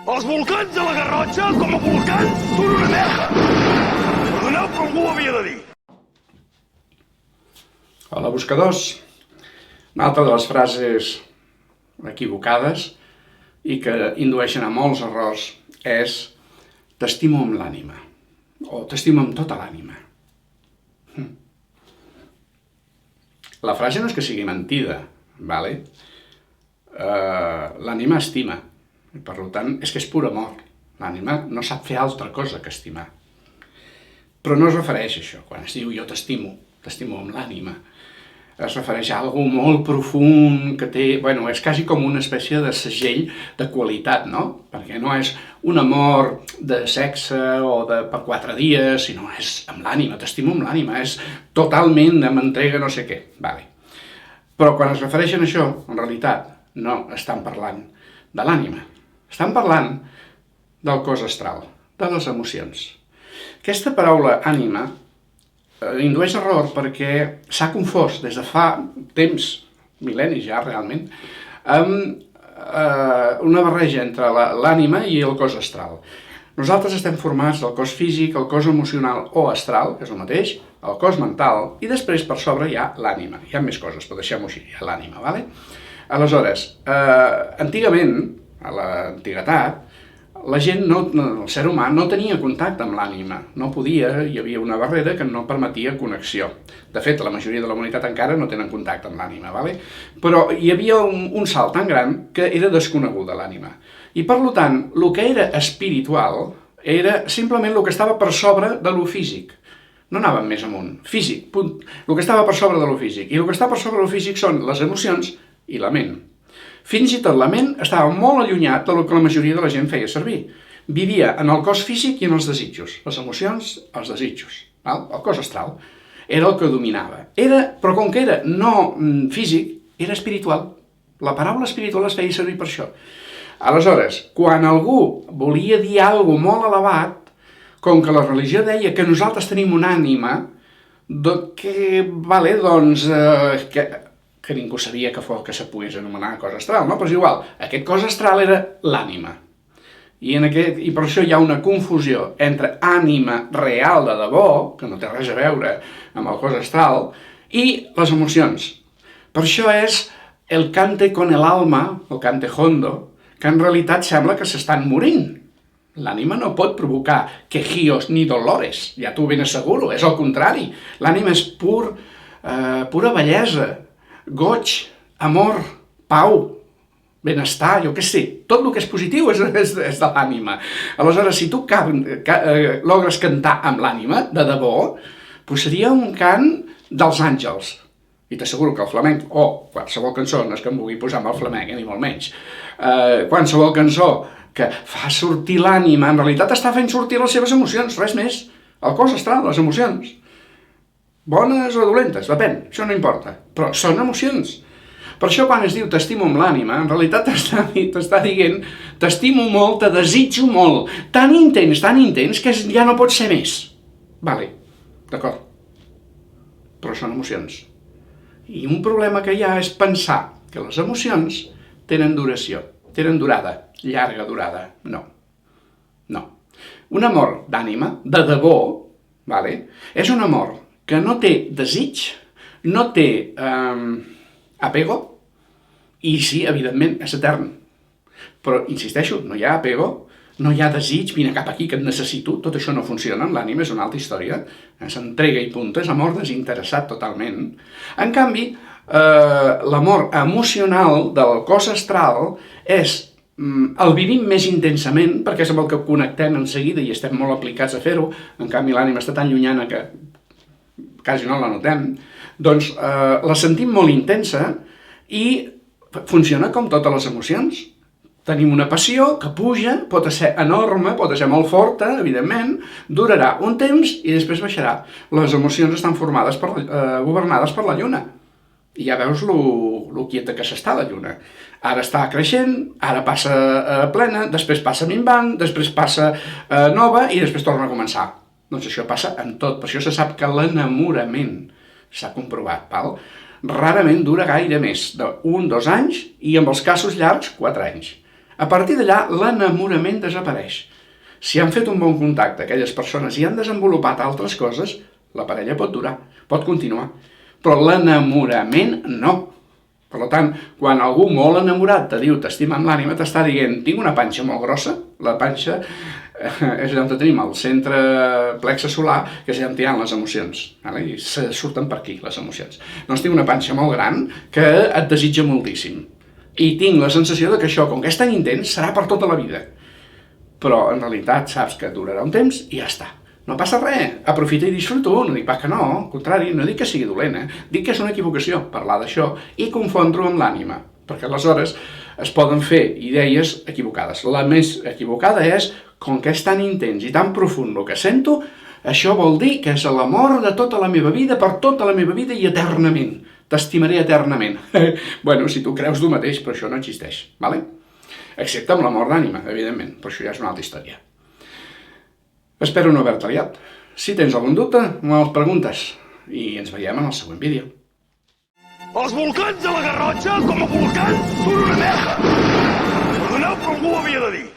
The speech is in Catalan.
Els volcans de la Garrotxa, com a volcans, són una merda. Perdoneu, però algú ho havia de dir. Hola, buscadors. Una altra de les frases equivocades i que indueixen a molts errors és t'estimo amb l'ànima o t'estimo amb tota l'ànima. La frase no és que sigui mentida, ¿vale? L'ànima estima, i per tant és que és pur amor. L'ànima no sap fer altra cosa que estimar. Però no es refereix a això, quan es diu jo t'estimo amb l'ànima. Es refereix a algo molt profund que té... Bueno, és quasi com una espècie de segell de qualitat, no? Perquè no és un amor de sexe o per 4 dies, sinó és amb l'ànima, t'estimo amb l'ànima, és totalment de m'entrega no sé què. Vale. Però quan es refereixen a això, en realitat, no estan parlant de l'ànima. Estan parlant del cos astral, de les emocions. Aquesta paraula ànima indueix error perquè s'ha confós des de fa temps, mil·lennis ja realment, amb una barreja entre l'ànima i el cos astral. Nosaltres estem formats del cos físic, el cos emocional o astral, que és el mateix, el cos mental, i després per sobre hi ha l'ànima. Hi ha més coses, però deixem-ho així, hi ha l'ànima, ¿vale? Aleshores, antigament, a l'antiguitat, la gent, el ser humà, no tenia contacte amb l'ànima, no podia, hi havia una barrera que no permetia connexió. De fet, la majoria de la humanitat encara no tenen contacte amb l'ànima, ¿vale? Però hi havia un salt tan gran que era desconeguda l'ànima. I per tant, el que era espiritual era simplement el que estava per sobre de lo físic. No anàvem més amunt, físic, punt. El que estava per sobre de lo físic. I el que està per sobre de lo físic són les emocions i la ment. Fins i tot la ment estava molt allunyat del que la majoria de la gent feia servir. Vivia en el cos físic i en els desitjos. Les emocions, els desitjos. El cos astral era el que dominava. Però com que era no físic, era espiritual. La paraula espiritual es feia servir per això. Aleshores, quan algú volia dir alguna cosa molt elevat, com que la religió deia que nosaltres tenim una ànima, que ningú sabia que se pogués anomenar cos astral, no? Però és igual, aquest cos astral era l'ànima. I per això hi ha una confusió entre ànima real de debò, que no té res a veure amb el cos astral, i les emocions. Per això és el cante con el alma, el cante hondo, que en realitat sembla que s'estan morint. L'ànima no pot provocar quejios ni dolores, ja t'ho ben asseguro, és el contrari. L'ànima és pura bellesa, goig, amor, pau, benestar, jo què sé, tot el que és positiu és de l'ànima. Aleshores, si tu logres cantar amb l'ànima, de debò, doncs seria un cant dels àngels. I t'asseguro que el flamenc, o qualsevol cançó, no és que em vulgui posar amb el flamenc, ni molt menys, qualsevol cançó que fa sortir l'ànima, en realitat està fent sortir les seves emocions, res més. El cos astral, les emocions. Bones o dolentes, depèn, això no importa, però són emocions. Per això quan es diu t'estimo amb l'ànima, en realitat t'està dient t'estimo molt, te desitjo molt, tan intens que ja no pot ser més. Vale, d'acord, però són emocions. I un problema que hi ha és pensar que les emocions tenen duració, tenen durada, llarga durada. No. Un amor d'ànima, de debò, és un amor que no té desig, no té apego, i sí, evidentment, és etern. Però, insisteixo, no hi ha apego, no hi ha desig, vine cap aquí que et necessito, tot això no funciona, l'ànima és una altra història, s'entrega i punt, és amor desinteressat totalment. En canvi, l'amor emocional del cos astral és el vivim més intensament, perquè és amb el que connectem en seguida i estem molt aplicats a fer-ho, en canvi l'ànima està tan llunyana que quasi no la notem, doncs la sentim molt intensa i funciona com totes les emocions. Tenim una passió que puja, pot ser enorme, pot ser molt forta, evidentment, durarà un temps i després baixarà. Les emocions estan governades per la lluna. I ja veus lo quieta que s'està la lluna. Ara està creixent, ara passa plena, després passa minvant, després passa nova i després torna a començar. Doncs això passa en tot, per això se sap que l'enamorament s'ha comprovat, rarament dura gaire més d'1 o 2 anys i amb els casos llargs 4 anys. A partir d'allà, l'enamorament desapareix. Si han fet un bon contacte aquelles persones i han desenvolupat altres coses, la parella pot durar, pot continuar. Però l'enamorament no. Per tant, quan algú molt enamorat te diu t'estima amb l'ànima, t'està dient tinc una panxa molt grossa, la panxa és allà on tenim el centre plexe solar, que és allà on hi ha les emocions, i se surten per aquí les emocions. Doncs tinc una panxa molt gran que et desitja moltíssim. I tinc la sensació que això, com que és tan intens, serà per tota la vida. Però en realitat saps que durarà un temps i ja està. No passa res, aprofita i disfruta-ho, no dic pas que no, al contrari, no dic que sigui dolent, dic que és una equivocació parlar d'això i confondre-ho amb l'ànima, perquè aleshores es poden fer idees equivocades. La més equivocada és, com que és tan intens i tan profund el que sento, això vol dir que és l'amor de tota la meva vida, per tota la meva vida i eternament. T'estimaré eternament. Bueno, si tu creus tu mateix, però això no existeix, vale? Excepte amb l'amor d'ànima, evidentment, però això ja és una altra història. Espero no haver-te liat. Si tens algun dubte, me'ls preguntes. I ens veiem en el següent vídeo. Els volcans de la Garrotxa, com a volcans, són una merda. Perdoneu, però algú ho havia de dir.